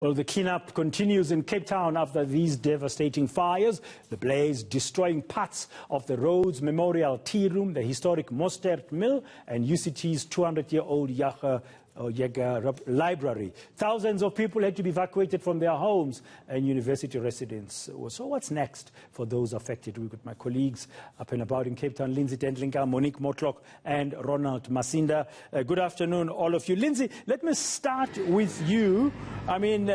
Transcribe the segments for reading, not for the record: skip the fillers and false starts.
Well, the cleanup continues in Cape Town after these devastating fires. The blaze destroying parts of the Rhodes Memorial Tea Room, the historic Mostert Mill, and UCT's 200-year-old Jagger Library. Thousands of people had to be evacuated from their homes and university residents. So what's next for those affected? We've got my colleagues up and about in Cape Town, Lindsay Dentlinga, Monique Motlok, and Ronald Masinda. Good afternoon, all of you. Lindsay, let me start with you. I mean,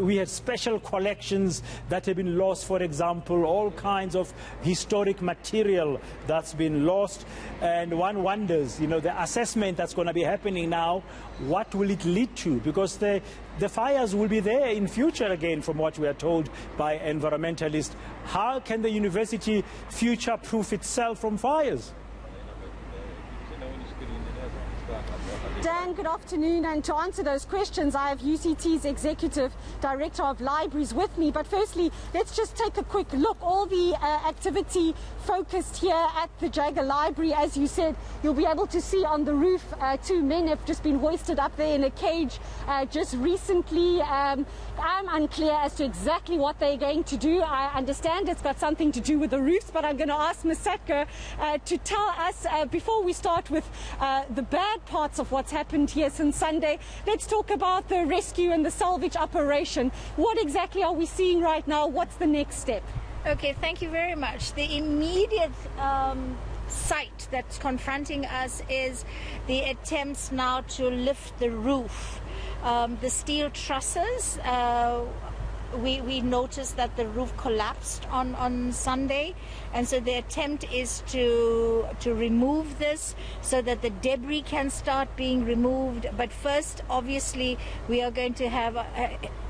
we had special collections that have been lost, for example, all kinds of historic material that's been lost. And one wonders, you know, the assessment that's going to be happening now, what will it lead to? Because the fires will be there in future again, from what we are told by environmentalists. How can the university future-proof itself from fires? Dan, good afternoon, and to answer those questions I have UCT's Executive Director of Libraries with me. But firstly, let's just take a quick look. All the activity focused here at the Jagger Library. As you said, you'll be able to see on the roof two men have just been hoisted up there in a cage just recently. I'm unclear as to exactly what they're going to do. I understand it's got something to do with the roofs, but I'm going to ask Mostert to tell us, before we start with the bad parts of what's happened here since Sunday, let's talk about the rescue and the salvage operation. What exactly are we seeing right now? What's the next step? Okay, thank you very much. The immediate sight that's confronting us is the attempts now to lift the roof. The steel trusses, we noticed that the roof collapsed on Sunday, and so the attempt is to remove this so that the debris can start being removed. But first, obviously, we are going to have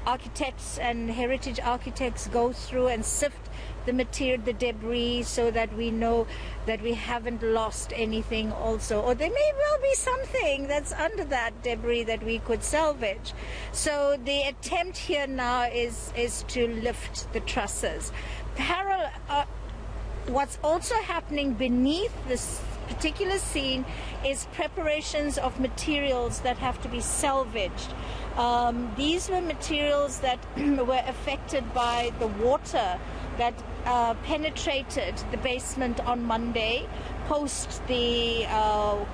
architects and heritage architects go through and sift the material, the debris, so that we know that we haven't lost anything also. Or there may well be something that's under that debris that we could salvage. So the attempt here now is to lift the trusses. Harold, what's also happening beneath this particular scene is preparations of materials that have to be salvaged. These were materials that were affected by the water that penetrated the basement on Monday post the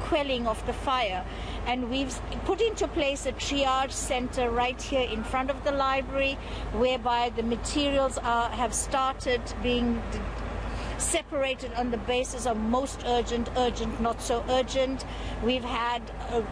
quelling of the fire. And we've put into place a triage center right here in front of the library, whereby the materials have started being separated on the basis of most urgent, urgent, not so urgent. We've had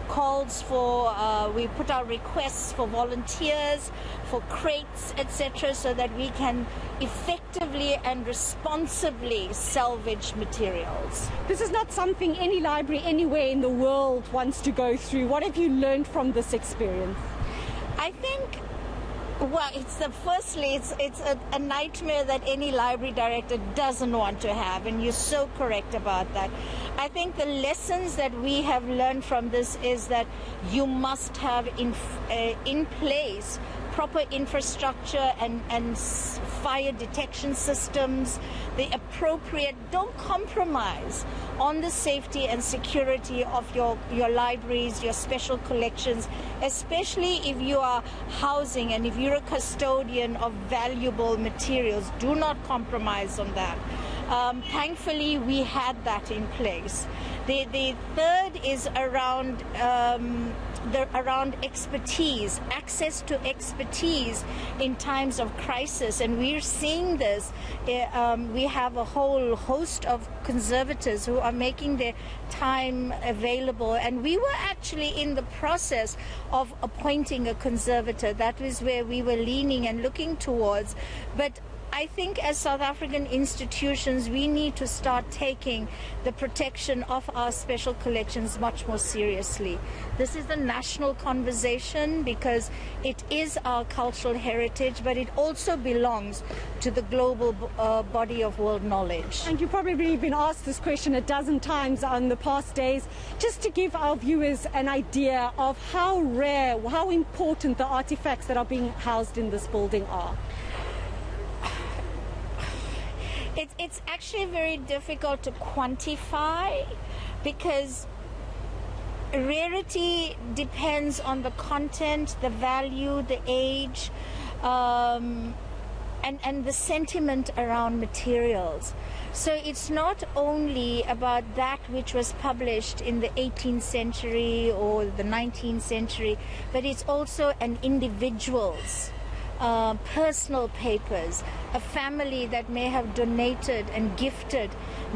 calls for, we put our requests for volunteers, for crates, etc., so that we can effectively and responsibly salvage materials. This is not something any library anywhere in the world wants to go through. What have you learned from this experience? I think, well, firstly, it's a nightmare that any library director doesn't want to have, and you're so correct about that. I think the lessons that we have learned from this is that you must have in place proper infrastructure and fire detection systems, the appropriate, don't compromise on the safety and security of your libraries, your special collections, especially if you are housing and if you're a custodian of valuable materials. Do not compromise on that. Thankfully, we had that in place. The third is around expertise, access to expertise in times of crisis, and we're seeing this. We have a whole host of conservators who are making their time available, and we were actually in the process of appointing a conservator. That was where we were leaning and looking towards. But I think as South African institutions, we need to start taking the protection of our special collections much more seriously. This is a national conversation because it is our cultural heritage, but it also belongs to the global body of world knowledge. And you've probably been asked this question a dozen times on the past days, just to give our viewers an idea of how rare, how important the artifacts that are being housed in this building are. It's actually very difficult to quantify because Rarity depends on the content, the value, the age, and the sentiment around materials. So it's not only about that which was published in the 18th century or the 19th century, but it's also an individual's personal papers, a family that may have donated and gifted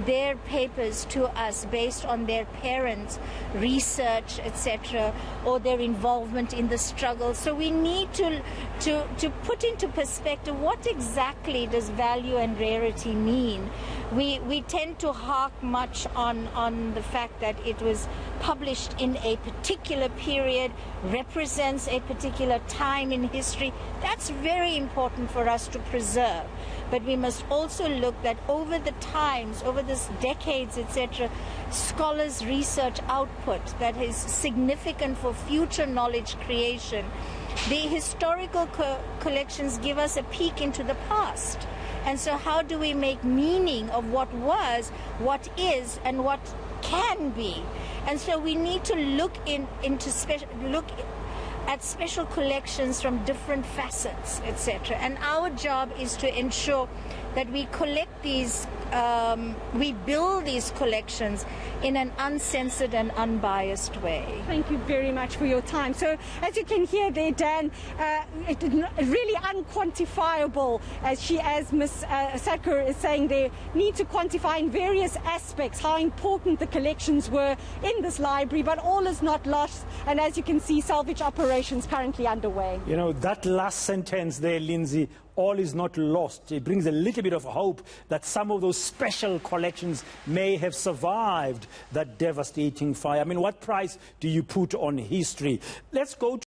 their papers to us based on their parents' research, etc., or their involvement in the struggle. So we need to put into perspective what exactly does value and rarity mean. We tend to hark much on the fact that it was published in a particular period, represents a particular time in history. That's very important for us to preserve. But we must also look that over the times, over this decades, etc., scholars' research output that is significant for future knowledge creation. The historical collections give us a peek into the past. And so how do we make meaning of what was, what is, and what can be? And so we need to look at special collections from different facets, etc. And our job is to ensure that we collect these, we build these collections in an uncensored and unbiased way. Thank you very much for your time. So as you can hear there, Dan, really unquantifiable, as Ms. Sadker is saying there, need to quantify in various aspects how important the collections were in this library, but all is not lost. And as you can see, salvage operations currently underway. You know, that last sentence there, Lindsay, all is not lost. It brings a little bit of hope that some of those special collections may have survived that devastating fire. I mean, what price do you put on history? Let's go to